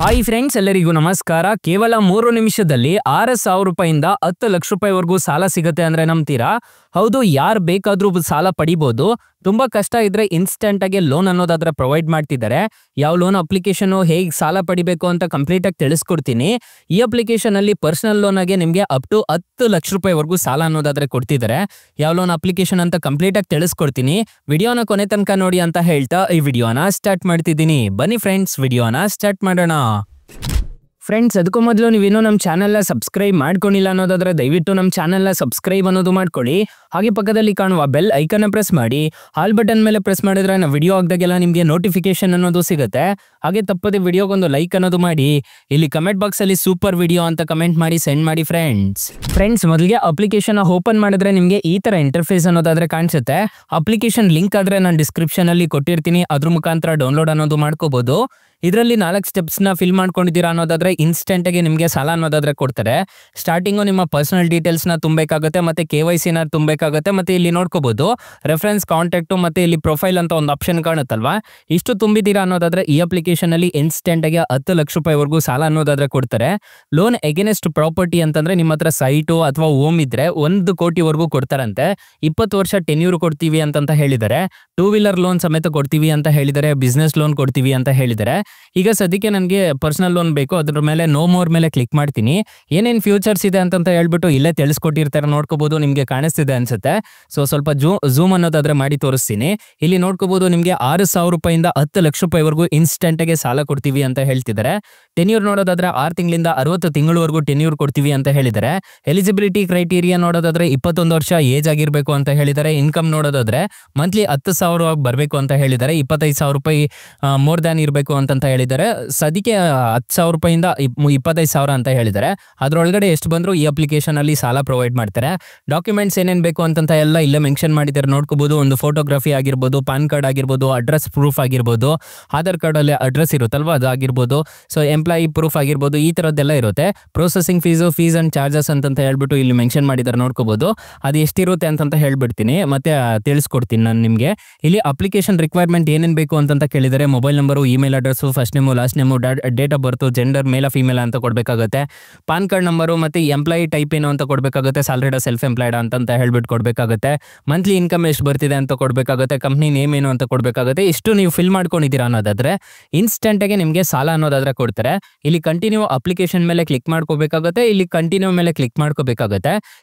Hi friends, ಎಲ್ಲರಿಗೂ ನಮಸ್ಕಾರ. ಕೇವಲ 3 ನಿಮಿಷದಲ್ಲಿ 6,000 ರೂಪಾಯಿಂದ 10 ಲಕ್ಷ ರೂಪಾಯಿವರೆಗೂ ಸಾಲ ಸಿಗುತ್ತೆ ಅಂದ್ರೆ ನಂಬ್ತೀರಾ? ಹೌದು, ಯಾರು ಬೇಕಾದ್ರೂ ಸಾಲ ಪಡಿಬಹುದು. ತುಂಬಾ ಕಷ್ಟ ಇದ್ರೆ ಇನ್ಸ್ಟೆಂಟ್ ಆಗಿ ಲೋನ್ ಅನ್ನೋದಾದ್ರೆ ಪ್ರೊವೈಡ್ ಮಾಡ್ತಿದ್ದಾರೆ. ಯಾವ ಲೋನ್ ಅಪ್ಲಿಕೇಶನ್ ಹೇಗೆ ಸಾಲ ಪಡಿಬೇಕು ಅಂತ ಕಂಪ್ಲೀಟ್ ಆಗಿ ತಿಳಿಸ್ಕೊಡ್ತೀನಿ. ಈ ಅಪ್ಲಿಕೇಶನ್ ಅಲ್ಲಿ ಪರ್ಸನಲ್ ಲೋನ್ ಆಗಿ ನಿಮಗೆ ಅಪ್ ಟು 10 ಲಕ್ಷ ರೂಪಾಯಿವರೆಗೂ ಸಾಲ ಅನ್ನೋದಾದ್ರೆ ಕೊಡ್ತಿದ್ದಾರೆ. ಯಾವ ಲೋನ್ ಅಪ್ಲಿಕೇಶನ್ ಅಂತ ಕಂಪ್ಲೀಟ್ ಆಗಿ ತಿಳಿಸ್ಕೊಡ್ತೀನಿ. ವಿಡಿಯೋನ ಕೊನೆ ತನಕ ನೋಡಿ ಅಂತ ಹೇಳ್ತಾ ಈ ವಿಡಿಯೋನ ಸ್ಟಾರ್ಟ್ ಮಾಡ್ತಿದ್ದೀನಿ. ಬನ್ನಿ ಫ್ರೆಂಡ್ಸ್, ವಿಡಿಯೋನ ಸ್ಟಾರ್ಟ್ ಮಾಡೋಣ. ಫ್ರೆಂಡ್ಸ್, ಅದಕ್ಕೂ ಮೊದಲು ನೀವೇನೋ ನಮ್ಮ ಚಾನೆಲ್ನ ಸಬ್ಸ್ಕ್ರೈಬ್ ಮಾಡ್ಕೊಂಡಿಲ್ಲ ಅನ್ನೋದಾದ್ರೆ ದಯವಿಟ್ಟು ನಮ್ಮ ಚಾನೆಲ್ನ ಸಬ್ಸ್ಕ್ರೈಬ್ ಅನ್ನೋದು ಮಾಡ್ಕೊಳ್ಳಿ. ಹಾಗೆ ಪಕ್ಕದಲ್ಲಿ ಕಾಣುವ ಬೆಲ್ ಐಕನ್ನ ಪ್ರೆಸ್ ಮಾಡಿ. ಆಲ್ ಬಟನ್ ಮೇಲೆ ಪ್ರೆಸ್ ಮಾಡಿದ್ರೆ ನಾವು ವಿಡಿಯೋ ಹಾಕಿದಾಗೆಲ್ಲ ನಿಮಗೆ ನೋಟಿಫಿಕೇಶನ್ ಅನ್ನೋದು ಸಿಗುತ್ತೆ. ಹಾಗೆ ತಪ್ಪದೆ ವಿಡಿಯೋಗೊಂದು ಲೈಕ್ ಅನ್ನೋದು ಮಾಡಿ. ಇಲ್ಲಿ ಕಮೆಂಟ್ ಬಾಕ್ಸ್ ಅಲ್ಲಿ ಸೂಪರ್ ವಿಡಿಯೋ ಅಂತ ಕಮೆಂಟ್ ಮಾಡಿ ಸೆಂಡ್ ಮಾಡಿ ಫ್ರೆಂಡ್ಸ್. ಮೊದಲಿಗೆ ಅಪ್ಲಿಕೇಶನ್ ಓಪನ್ ಮಾಡಿದ್ರೆ ನಿಮಗೆ ಈ ತರ ಇಂಟರ್ಫೇಸ್ ಅನ್ನೋದಾದ್ರೆ ಕಾಣಿಸುತ್ತೆ. ಅಪ್ಲಿಕೇಶನ್ ಲಿಂಕ್ ಆದ್ರೆ ನಾನು ಡಿಸ್ಕ್ರಿಪ್ಷನ್ ಅಲ್ಲಿ ಕೊಟ್ಟಿರ್ತೀನಿ, ಅದ್ರ ಮುಖಾಂತರ ಡೌನ್ಲೋಡ್ ಅನ್ನೋದು ಮಾಡ್ಕೋಬಹುದು. ಇದರಲ್ಲಿ 4 ಸ್ಟೆಪ್ಸ್ ನ ಫಿಲ್ ಮಾಡ್ಕೊಂಡಿದ್ದೀರಾ ಅನ್ನೋದಾದ್ರೆ ಇನ್ಸ್ಟೆಂಟ್ ಆಗಿ ನಿಮಗೆ ಸಾಲ ಅನ್ನೋದಾದ್ರೆ ಕೊಡ್ತಾರೆ. ಸ್ಟಾರ್ಟಿಂಗು ನಿಮ್ಮ ಪರ್ಸನಲ್ ಡೀಟೇಲ್ಸ್ ನ ತುಂಬಬೇಕಾಗುತ್ತೆ, ಮತ್ತೆ KYC ನ ತುಂಬಬೇಕಾಗುತ್ತೆ. ಮತ್ತೆ ಇಲ್ಲಿ ನೋಡ್ಕೋಬಹುದು ರೆಫರೆನ್ಸ್, ಕಾಂಟ್ಯಾಕ್ಟ್ ಮತ್ತೆ ಇಲ್ಲಿ ಪ್ರೊಫೈಲ್ ಅಂತ ಒಂದು ಆಪ್ಷನ್ ಕಾಣುತ್ತಲ್ವಾ. ಇಷ್ಟು ತುಂಬಿದ್ದೀರಾ ಅನ್ನೋದಾದ್ರೆ ಈ ಅಪ್ಲಿಕೇಶನ್ ಅಲ್ಲಿ ಇನ್ಸ್ಟೆಂಟ್ ಆಗಿ 10 ಲಕ್ಷ ರೂಪಾಯಿವರೆಗೂ ಸಾಲ ಅನ್ನೋದಾದ್ರೆ ಕೊಡ್ತಾರೆ. ಲೋನ್ ಎಗೇನೆಸ್ಟ್ ಪ್ರಾಪರ್ಟಿ ಅಂತಂದ್ರೆ ನಿಮ್ಮ ಹತ್ರ ಸೈಟು ಅಥವಾ ಹೋಮ್ ಇದ್ರೆ 1 ಕೋಟಿವರೆಗೂ ಕೊಡ್ತಾರಂತೆ. 20 ವರ್ಷ ಟೆನ್ಯೂರ್ ಕೊಡ್ತೀವಿ ಅಂತ ಹೇಳಿದ್ದಾರೆ. 2 ವೀಲರ್ ಲೋನ್ ಸಮೇತ ಕೊಡ್ತೀವಿ ಅಂತ ಹೇಳಿದ್ದಾರೆ. ಬಿಸ್ನೆಸ್ ಲೋನ್ ಕೊಡ್ತೀವಿ ಅಂತ ಹೇಳಿದ್ದಾರೆ. ಈಗ ಸದ್ಯಕ್ಕೆ ನನಗೆ ಪರ್ಸನಲ್ ಲೋನ್ ಬೇಕು, ಅದ್ರ ಮೇಲೆ ನೋ ಮೋರ್ ಮೇಲೆ ಕ್ಲಿಕ್ ಮಾಡ್ತೀನಿ. ಏನೇನು ಫ್ಯೂಚರ್ಸ್ ಇದೆ ಅಂತ ಹೇಳ್ಬಿಟ್ಟು ಇಲ್ಲೇ ತಿಳಿಸ್ಕೊಟ್ಟಿರ್ತಾರೆ, ನೋಡ್ಕೋಬಹುದು. ನಿಮಗೆ ಕಾಣಿಸ್ತಿದೆ ಅನ್ಸುತ್ತೆ. ಸ್ವಲ್ಪ ಝೂಮ್ ಅನ್ನೋದಾದ್ರೆ ಮಾಡಿ ತೋರಿಸ್ತೀನಿ. ಇಲ್ಲಿ ನೋಡ್ಕೋಬಹುದು ನಿಮಗೆ 6,000 ರೂಪಾಯಿಂದ 10 ಲಕ್ಷ ರೂಪಾಯಿವರೆಗೂ ಇನ್ಸ್ಟೆಂಟ್ ಆಗಿ ಸಾಲ ಕೊಡ್ತೀವಿ ಅಂತ ಹೇಳ್ತಿದ್ದಾರೆ. ಟೆನ್ಯೂರ್ ನೋಡೋದಾದ್ರೆ 6 ತಿಂಗಳಿಂದ 60 ತಿಂಗಳವರೆಗೂ ಟೆನ್ಯೂರ್ ಕೊಡ್ತೀವಿ ಅಂತ ಹೇಳಿದ್ದಾರೆ. ಎಲಿಜಿಬಿಲಿಟಿ ಕ್ರೈಟೀರಿಯಾ ನೋಡೋದಾದ್ರೆ 21 ವರ್ಷ ಏಜ್ ಆಗಿರ್ಬೇಕು ಅಂತ ಹೇಳಿದ್ದಾರೆ. ಇನ್ಕಮ್ ನೋಡೋದಾದ್ರೆ ಮಂತ್ಲಿ 10,000 ಬರಬೇಕು ಅಂತ ಹೇಳಿದ್ದಾರೆ. 25,000 ರೂಪಾಯಿ ಮೋರ್ ದ್ಯಾನ್ ಇರಬೇಕು ಅಂತ ಹೇಳಿದ್ದಾರೆ. ಸದ್ಯಕ್ಕೆ 10,000 ರೂಪಾಯಿಂದ 25,000 ಅಂತ ಹೇಳಿದ್ದಾರೆ. ಅದ್ರೊಳಗಡೆ ಎಷ್ಟು ಬಂದ್ರು ಈ ಅಪ್ಲಿಕೇಶನ್ ಅಲ್ಲಿ ಸಾಲ ಪ್ರೊವೈಡ್ ಮಾಡ್ತಾರೆ. ಡಾಕ್ಯುಮೆಂಟ್ಸ್ ಏನೇನ್ ಬೇಕು ಅಂತ ಎಲ್ಲ ಇಲ್ಲೇ ಮೆನ್ಷನ್ ಮಾಡಿದ್ದಾರೆ, ನೋಡ್ಕೋಬಹುದು. ಒಂದು ಫೋಟೋಗ್ರಫಿ ಆಗಿರ್ಬೋದು, ಪಾನ್ ಕಾರ್ಡ್ ಆಗಿರ್ಬೋದು, ಅಡ್ರೆಸ್ ಪ್ರೂಫ್ ಆಗಿರ್ಬೋದು, ಆಧಾರ್ ಕಾರ್ಡ್ ಅಲ್ಲಿ ಅಡ್ರೆಸ್ ಇರುತ್ತಲ್ವಾ ಅದಾಗಿರ್ಬೋದು, ಎಂಪ್ಲಾಯಿ ಪ್ರೂಫ್ ಆಗಿರ್ಬೋದು, ಈ ತರದ್ದೆಲ್ಲ ಇರುತ್ತೆ. ಪ್ರೊಸೆಸಿಂಗ್ ಫೀಸ್ ಅಂಡ್ ಚಾರ್ಜಸ್ ಅಂತ ಹೇಳ್ಬಿಟ್ಟು ಇಲ್ಲಿ ಮೆನ್ಷನ್ ಮಾಡಿದ್ದಾರೆ, ನೋಡ್ಕೋಬಹುದು. ಅದು ಎಷ್ಟಿರುತ್ತೆ ಅಂತ ಹೇಳ್ಬಿಡ್ತೀನಿ, ಮತ್ತೆ ತಿಳಿಸ್ಕೊಡ್ತೀನಿ ನಾನು ನಿಮಗೆ. ಇಲ್ಲಿ ಅಪ್ಲಿಕೇಶನ್ ರಿಕ್ವೈರ್ಮೆಂಟ್ ಏನೇನ್ ಬೇಕು ಅಂತ ಕೇಳಿದರೆ mobile number, email address, first name, last name, date of birth, gender, mail female ಅಂತ ಕೊಡಬೇಕಾಗುತ್ತೆ. ಪಾನ್ ಕಾರ್ಡ್ ನಂಬರು ಮತ್ತೆ ಎಂಪ್ಲಾಯಿ ಟೈಪ್ ಏನು ಅಂತ ಕೊಡಬೇಕಾಗುತ್ತೆ. ಸ್ಯಾಲರಿಡ್ ಸೆಲ್ಫ್ ಎಂಪ್ಲಾಯ್ಡ್ ಅಂತ ಹೇಳ್ಬಿಟ್ಟು ಕೊಡಬೇಕಾಗುತ್ತೆ. ಮಂತ್ಲಿ ಇನ್ಕಮ್ ಎಷ್ಟು ಬರ್ತಿದೆ ಅಂತ ಕೊಡಬೇಕಾಗುತ್ತೆ. ಕಂಪ್ನಿ ನೇಮ್ ಏನು ಅಂತ ಕೊಡಬೇಕಾಗುತ್ತೆ. ಇಷ್ಟು ನೀವು ಫಿಲ್ ಮಾಡ್ಕೊಂಡಿದ್ದೀರಾ ಅನ್ನೋದಾದ್ರೆ ಇನ್ಸ್ಟೆಂಟ್ ಆಗಿ ನಿಮಗೆ ಸಾಲ ಅನ್ನೋದಾದ್ರೆ ಕೊಡ್ತಾರೆ. ಇಲ್ಲಿ ಕಂಟಿನ್ಯೂ ಅಪ್ಲಿಕೇಶನ್ ಮೇಲೆ ಕ್ಲಿಕ್ ಮಾಡ್ಕೋಬೇಕಾಗುತ್ತೆ. ಇಲ್ಲಿ ಕಂಟಿನ್ಯೂ ಮೇಲೆ ಕ್ಲಿಕ್ ಮಾಡ್ಕೋಬೇಕಾಗುತ್ತೆ.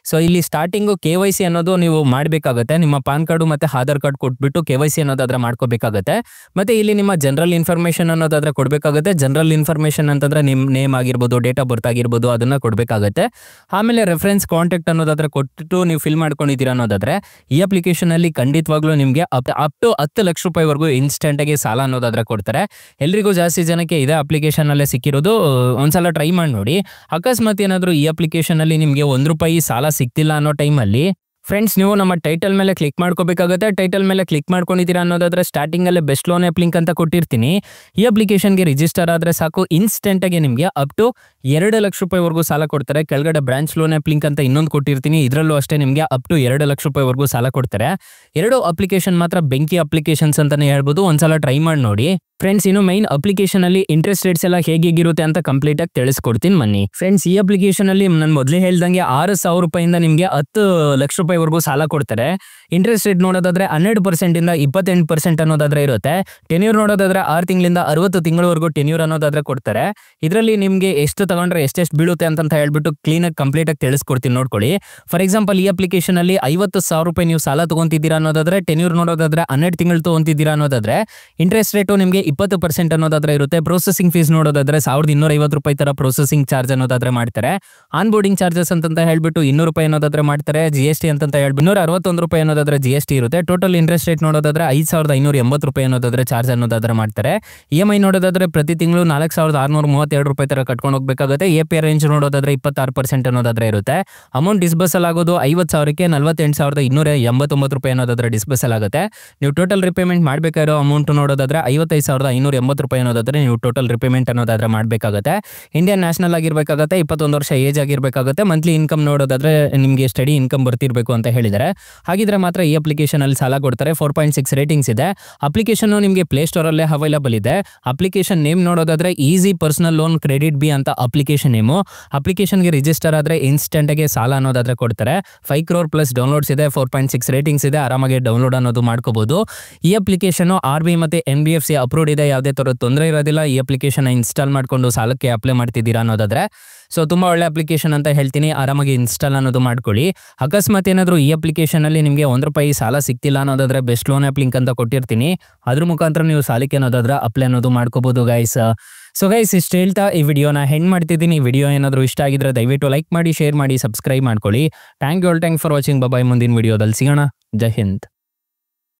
ಇಲ್ಲಿ ಸ್ಟಾರ್ಟಿಂಗು KYC ಅನ್ನೋದು ನೀವು ಮಾಡಬೇಕಾಗುತ್ತೆ. ನಿಮ್ಮ ಪಾನ್ ಕಾರ್ಡು ಮತ್ತೆ ಆಧಾರ್ ಕಾರ್ಡ್ ಕೊಟ್ಬಿಟ್ಟು KYC ಅನ್ನೋದಾದ್ರೆ ಮಾಡ್ಕೋಬೇಕಾಗುತ್ತೆ. ಮತ್ತೆ ಇಲ್ಲಿ ನಿಮ್ಮ ಜನರಲ್ ಇನ್ಫಾರ್ಮೇಶನ್ ಅನ್ನೋದಾದ್ರೆ ಕೊಡಬೇಕಾಗುತ್ತೆ. ಜನರಲ್ ಇನ್ಫಾರ್ಮೇಶನ್ ಅಂತಂದ್ರೆ ನಿಮ್ಮ ನೇಮ್ ಆಗಿರ್ಬೋದು, ಡೇಟ್ ಆಫ್ ಬರ್ತ್ ಆಗಿರ್ಬೋದು, ಅದನ್ನ ಕೊಡಬೇಕಾಗುತ್ತೆ. ಆಮೇಲೆ ರೆಫರೆನ್ಸ್, ಕಾಂಟ್ಯಾಕ್ಟ್ ಅನ್ನೋದಾದ್ರೆ ಕೊಟ್ಟು ನೀವು ಫಿಲ್ ಮಾಡ್ಕೊಂಡಿದ್ದೀರಾ ಅನ್ನೋದಾದ್ರೆ ಈ ಅಪ್ಲಿಕೇಶನ್ ಅಲ್ಲಿ ಖಂಡಿತವಾಗ್ಲೂ ನಿಮಗೆ ಅಪ್ ಟು 10 ಲಕ್ಷ ರೂಪಾಯಿವರೆಗೂ ಇನ್ಸ್ಟೆಂಟ್ ಆಗಿ ಸಾಲ ಅನ್ನೋದಾದ್ರೆ ಕೊಡ್ತಾರೆ. ಎಲ್ರಿಗೂ ಜಾಸ್ತಿ ಜನಕ್ಕೆ ಇದೇ ಅಪ್ಲಿಕೇಶನ್ ಅಲ್ಲೇ ಸಿಕ್ಕಿರೋದು. ಒಂದ್ಸಲ ಟ್ರೈ ಮಾಡಿ ನೋಡಿ. ಅಕಸ್ಮಾತ್ ಏನಾದರೂ ಈ ಅಪ್ಲಿಕೇಶನ್ ಅಲ್ಲಿ ನಿಮಗೆ ₹1 ಸಾಲ ಸಿಗ್ತಿಲ್ಲ ಅನ್ನೋ ಟೈಮಲ್ಲಿ ಫ್ರೆಂಡ್ಸ್, ನೀವು ನಮ್ಮ ಟೈಟಲ್ ಮೇಲೆ ಕ್ಲಿಕ್ ಮಾಡ್ಕೋಬೇಕಾಗುತ್ತೆ. ಟೈಟಲ್ ಮೇಲೆ ಕ್ಲಿಕ್ ಮಾಡ್ಕೊಂಡಿದ್ದೀರಾ ಅನ್ನೋದಾದ್ರೆ ಸ್ಟಾರ್ಟಿಂಗ್ ಅಲ್ಲೇ ಬೆಸ್ಟ್ ಲೋನ್ ಆ್ಯಪ್ ಲಿಂಕ್ ಅಂತ ಕೊಟ್ಟಿರ್ತೀನಿ. ಈ ಅಪ್ಲಿಕೇಶನ್ಗೆ ರಿಜಿಸ್ಟರ್ ಆದ್ರೆ ಸಾಕು, ಇನ್ಸ್ಟೆಂಟ್ ಆಗಿ ನಿಮಗೆ ಅಪ್ ಟು 2 ಲಕ್ಷ ರೂಪಾಯಿವರೆಗೂ ಸಾಲ ಕೊಡ್ತಾರೆ. ಕೆಳಗಡೆ ಬ್ರಾಂಚ್ ಲೋನ್ ಆ್ಯಪ್ ಲಿಂಕ್ ಅಂತ ಇನ್ನೊಂದು ಕೊಟ್ಟಿರ್ತೀನಿ, ಇದರಲ್ಲೂ ಅಷ್ಟೇ ನಿಮಗೆ ಅಪ್ ಟು 2 ಲಕ್ಷ ರೂಪಾಯಿವರೆಗೂ ಸಾಲ ಕೊಡ್ತಾರೆ. 2 ಅಪ್ಲಿಕೇಶನ್ ಮಾತ್ರ ಬೆಂಕಿ ಅಪ್ಲಿಕೇಶನ್ಸ್ ಅಂತಾನೆ ಹೇಳ್ಬೋದು. ಒಂದ್ಸಲ ಟ್ರೈ ಮಾಡಿ ನೋಡಿ ಫ್ರೆಂಡ್ಸ್. ಇನ್ನು ಮೈನ್ ಅಪ್ಲಿಕೇಶನ್ ಅಲ್ಲಿ ಇಂಟ್ರೆಸ್ಟ್ ರೇಟ್ಸ್ ಎಲ್ಲ ಹೇಗಿರುತ್ತೆ ಅಂತ ಕಂಪ್ಲೀಟ್ ಆಗಿ ತಿಳಿಸ್ಕೊಡ್ತೀನಿ ಬನ್ನಿ ಫ್ರೆಂಡ್ಸ್. ಈ ಅಪ್ಲಿಕೇಶನ್ ಅಲ್ಲಿ ನಾನು ಮೊದಲೇ ಹೇಳ್ದಂಗೆ 6,000 ರೂಪಾಯಿಂದ ನಿಮಗೆ 10 ಲಕ್ಷ ರೂಪಾಯಿವರೆಗೂ ಸಾಲ ಕೊಡ್ತಾರೆ. ಇಂಟ್ರೆಸ್ಟ್ ರೇಟ್ ನೋಡೋದಾದ್ರೆ 12% ಇಂದ 28% ಅನ್ನೋದಾದ್ರೆ ಇರುತ್ತೆ. ಟೆನ್ಯೂರ್ ನೋಡೋದಾದ್ರೆ 6 ತಿಂಗಳಿಂದ 60 ತಿಂಗಳವರೆಗೂ ಟೆನ್ಯೂರ್ ಅನ್ನೋದಾದ್ರೆ ಕೊಡ್ತಾರೆ. ಇದರಲ್ಲಿ ನಿಮಗೆ ಎಷ್ಟು ತಗೊಂಡ್ರೆ ಎಷ್ಟೆಷ್ಟು ಬೀಳುತ್ತೆ ಅಂತ ಹೇಳ್ಬಿಟ್ಟು ಕ್ಲೀನ್ ಆಗಿ ಕಂಪ್ಲೀಟ್ ಆಗಿ ತಿಳಿಸ್ಕೊಡ್ತೀನಿ, ನೋಡ್ಕೊಳ್ಳಿ. ಫಾರ್ ಎಕ್ಸಾಂಪಲ್, ಈ ಅಪ್ಲಿಕೇಶನ್ ಅಲ್ಲಿ 50,000 ರೂಪಾಯಿ ನೀವು ಸಾಲ ತಗೊಂತಿದ್ದೀರಾ ಅನ್ನೋದಾದ್ರೆ, ಟೆನ್ಯೂರ್ ನೋಡೋದಾದ್ರೆ 12 ತಿಂಗಳು ತಗೊಂತಿದ್ದೀರಾ ಅನ್ನೋದಾದ್ರೆ ಇಂಟ್ರೆಸ್ಟ್ ರೇಟು ನಿಮಗೆ 20% ಅನ್ನೋದಾದ್ರೆ ಇರುತ್ತೆ. ಪ್ರೊಸೆಸಿಂಗ್ ಫೀಸ್ ನೋಡೋದಾದ್ರೆ 1,250 ರೂಪಾಯಿ ತರ ಪ್ರೊಸೆಸಿಂಗ್ ಚಾರ್ಜ್ ಅನ್ನೋದಾದ್ರೆ ಮಾಡ್ತಾರೆ. ಆನ್ ಬೋರ್ಡಿಂಗ್ ಚಾರ್ಜಸ್ ಅಂತ ಹೇಳ್ಬಿಟ್ಟು 200 ರೂಪಾಯಿ ಅನ್ನೋದಾದ್ರೆ ಮಾಡ್ತಾರೆ. GST ಅಂತ ಹೇಳ್ಬಿಟ್ಟು 261 ರೂಪಾಯಿ ಅನ್ನೋದಾದ್ರೆ GST ಇರುತ್ತೆ. ಟೋಟಲ್ ಇಂಟ್ರೆಸ್ಟ್ ರೇಟ್ ನೋಡೋದಾದ್ರೆ 5,580 ರೂಪಾಯಿ ಅನ್ನೋದಾದ್ರೆ ಚಾರ್ಜ್ ಅನ್ನೋದಾದ್ರೆ ಮಾಡ್ತಾರೆ. EMI ನೋಡೋದಾದ್ರೆ ಪ್ರತಿ ತಿಂಗಳು 4,632 ರೂಪಾಯಿ ತರ ಕಟ್ಕೊಂಡು ಹೋಗಬೇಕಾಗುತ್ತೆ. APR ರೇಂಜ್ ನೋಡೋದಾದ್ರೆ 26% ಅನ್ನೋದಾದ್ರೆ ಇರುತ್ತೆ. ಅಮೌಂಟ್ ಡಿಸ್ಬರ್ಸಲ್ ಆಗೋದು 50,000ಕ್ಕೆ 48,289 ರೂಪಾಯಿ ಅನ್ನೋದಾದ್ರೆ ಡಿಸ್ಬರ್ಸಲ್ ಆಗುತ್ತೆ. ನೀವು ಟೋಟಲ್ ರಿಪೇಮೆಂಟ್ ಮಾಡಬೇಕಾಗಿರೋ ಅಮೌಂಟ್ ನೋಡೋದಾದ್ರೆ 55,580 ರೂಪಾಯಿ ಅನ್ನೋದಾದ್ರೆ ನೀವು ಟೋಟಲ್ ರಿಪೇಮೆಂಟ್ ಅನ್ನೋದಾದ್ರೆ ಮಾಡಬೇಕಾಗುತ್ತೆ. Indian national ಆಗಿರ್ಬೇಕಾಗುತ್ತೆ. 21 ವರ್ಷ ಏಜ್ ಆಗಿರ್ಬೇಕಾಗುತ್ತೆ. ಮಂತ್ಲಿ ಇನ್ಕಮ್ ನೋಡೋದಾದ್ರೆ ನಿಮಗೆ ಸ್ಟಡಿ ಇನ್ಕಮ್ ಬರ್ತಿರ್ಬೇಕು ಮಾಡಬೇಕು ಅಂತ ಹೇಳಿದ್ದಾರೆ. ಹಾಗಿದ್ರೆ ಮಾತ್ರ ಈ ಅಪ್ಲಿಕೇಶನ್ ಅಲ್ಲಿ ಸಾಲ ಕೊಡ್ತಾರೆ. 4.6 ರೇಟಿಂಗ್ಸ್ ಇದೆ. ಅಪ್ಲಿಕೇಶನ್ ನಿಮಗೆ ಪ್ಲೇ ಸ್ಟೋರ್ ಅಲ್ಲೇ ಅವೈಲಬಲ್ ಇದೆ. ಅಪ್ಲಿಕೇಶನ್ ನೇಮ್ ನೋಡೋದಾದ್ರೆ easy personal loan credit B ಅಂತ ಅಪ್ಲಿಕೇಶನ್ ನೇಮು. ಅಪ್ಲಿಕೇಶನ್ಗೆ ರಿಜಿಸ್ಟರ್ ಆದ್ರೆ ಇನ್ಸ್ಟೆಂಟ್ ಆಗಿ ಸಾಲ ಅನ್ನೋದಾದ್ರೆ ಕೊಡ್ತಾರೆ. 5 crore ಪ್ಲಸ್ ಡೌನ್ಲೋಡ್ಸ್ ಇದೆ. 4.6 ರೇಟಿಂಗ್ಸ್ ಇದೆ. ಆರಾಮಾಗಿ ಡೌನ್ಲೋಡ್ ಅನ್ನೋದು ಮಾಡ್ಕೋಬಹುದು. ಈ ಅಪ್ಲಿಕೇಶನ್ RBI ಮತ್ತೆ NBFC ಅಪ್ರೂವ್ಡ್ ಇದೆ. ಯಾವುದೇ ತರ ತೊಂದರೆ ಇರೋದಿಲ್ಲ. ಈ ಅಪ್ಲಿಕೇಶನ್ ಇನ್ಸ್ಟಾಲ್ ಮಾಡ್ಕೊಂಡು ಸಾಲಕ್ಕೆ ಅಪ್ಲೈ ಮಾಡ್ತಿದ್ದೀರಾ ಅನ್ನೋದಾದ್ರೆ ಸೊ ತುಂಬಾ ಒಳ್ಳೆ ಅಪ್ಲಿಕೇಶನ್ ಅಂತ ಹೇಳ್ತೀನಿ. ಆರಾಮಾಗಿ ಇನ್ಸ್ಟಾಲ್ ಅನ್ನೋದು ಮಾಡ್ಕೊಳ್ಳಿ. ಅಕಸ್ಮಾತ್ ಏನಾದರೂ ಈ ಅಪ್ಲಿಕೇಶನ್ ಅಲ್ಲಿ ನಿಮಗೆ ₹1 ಸಾಲ ಸಿಕ್ತಿಲ್ಲ ಅನ್ನೋದಾದ್ರೆ ಬೆಸ್ಟ್ ಲೋನ್ ಆ್ಯಪ್ ಲಿಂಕ್ ಅಂತ ಕೊಟ್ಟಿರ್ತೀನಿ. ಅದ್ರ ಮುಖಾಂತರ ನೀವು ಸಾಲಕ್ಕೆ ಅನ್ನೋದಾದ್ರೆ ಅಪ್ಲೈ ಅನ್ನೋದು ಮಾಡ್ಕೋಬಹುದು ಗೈಸ್. ಸೊ ಗೈಸ್ ಇಷ್ಟು ಹೇಳ್ತಾ ಈ ವಿಡಿಯೋನ ಹೆಂಡ್ ಮಾಡ್ತಿದ್ದೀನಿ. ಈ ವಿಡಿಯೋ ಏನಾದರೂ ಇಷ್ಟ ಆಗಿದ್ರೆ ದಯವಿಟ್ಟು ಲೈಕ್ ಮಾಡಿ, ಶೇರ್ ಮಾಡಿ, ಸಬ್ಸ್ಕ್ರೈಬ್ ಮಾಡ್ಕೊಳ್ಳಿ. Thank you for watching. Bye. ಮುಂದಿನ ವಿಡಿಯೋದಲ್ಲಿ ಸಿಗೋಣ. ಜೈ ಹಿಂದ್.